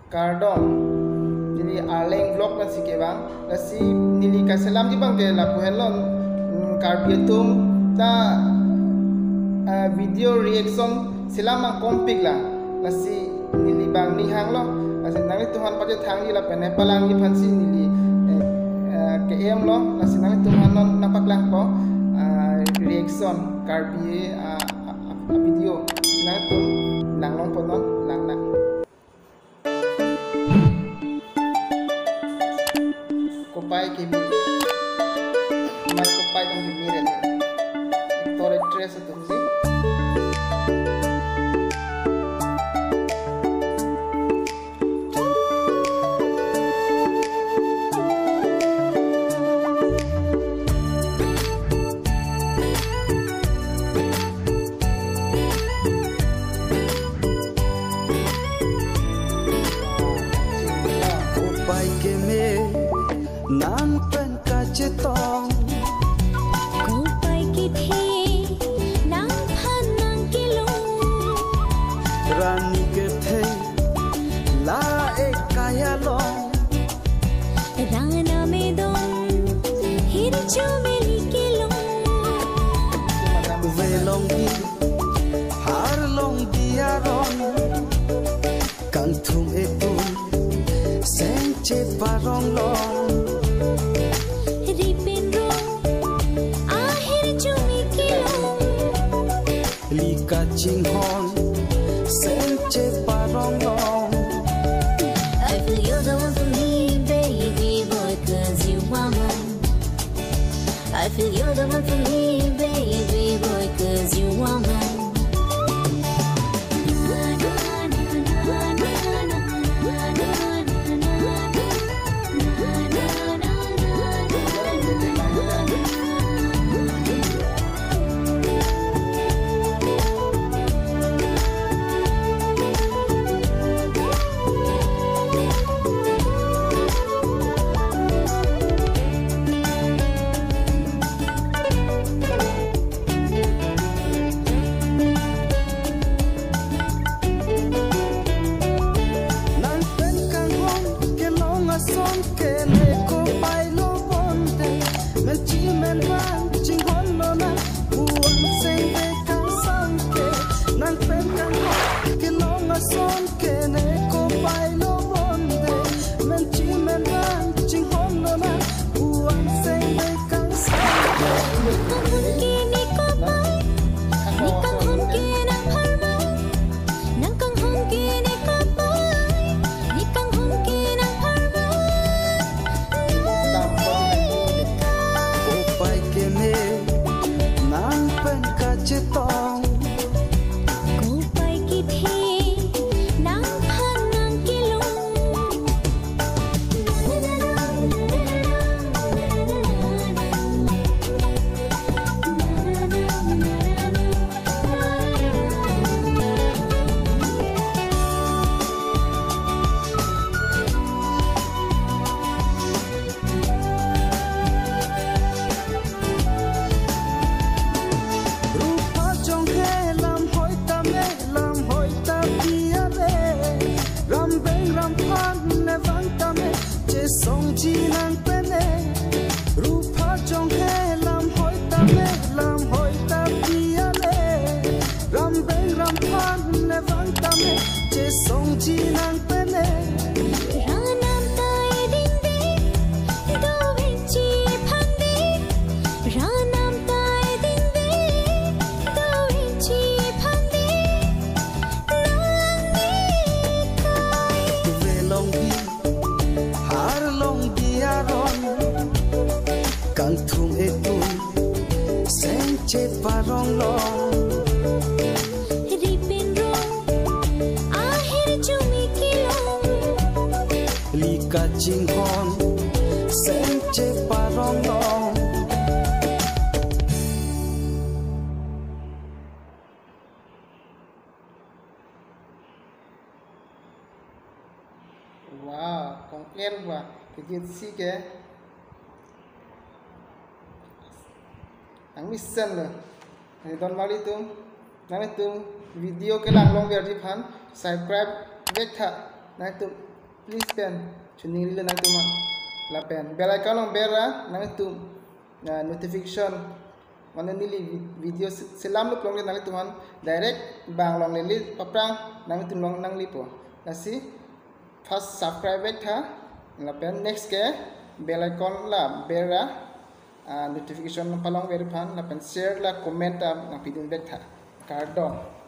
Kardong jadi aleng vlog na si kebang lasi nili kaselam di bang ke la puhelon karbiatum ta video reaction selama kompik lah lasi nili bang ni hang lo lasi nami Tuhan pada thang ni la pene palang ni phansi nili ke em lo lasi nami Tuhan non napak lah po reaction karbi video nami tum lang long po non lang lang kopai kimi mar kopai kang bimiren tore tres atum si nan pen ka chetong ko pai ki the nang phan nang kilong rani ke the la ek kaya long rana me dong hir chumeli kilong ve long di har long dia ron kang thum etun sen che parong long Ching hon sen che parong long I feel you're the one for me, baby boy, 'cause you are mine. I feel you're the one for me, baby boy, 'cause you are mine. parong long ripin rong ahir chumi kilong lika jinghon senche parong long. Wow, komplain gua kejut sih ke ang mission lah. Ini don mali tu, nama tu video ke lang long biar di pan subscribe, like tak, nah tu please pen chuning lila nang tuman la pen bell icon on bera nang tu notification mana nili video selam lu plong nang tuman direct bang long lili paprang nang tu long nang lipo nasi first subscribe tha la pen next ke bell icon la bera notification palong verifan la pen share la comment na video tha cardon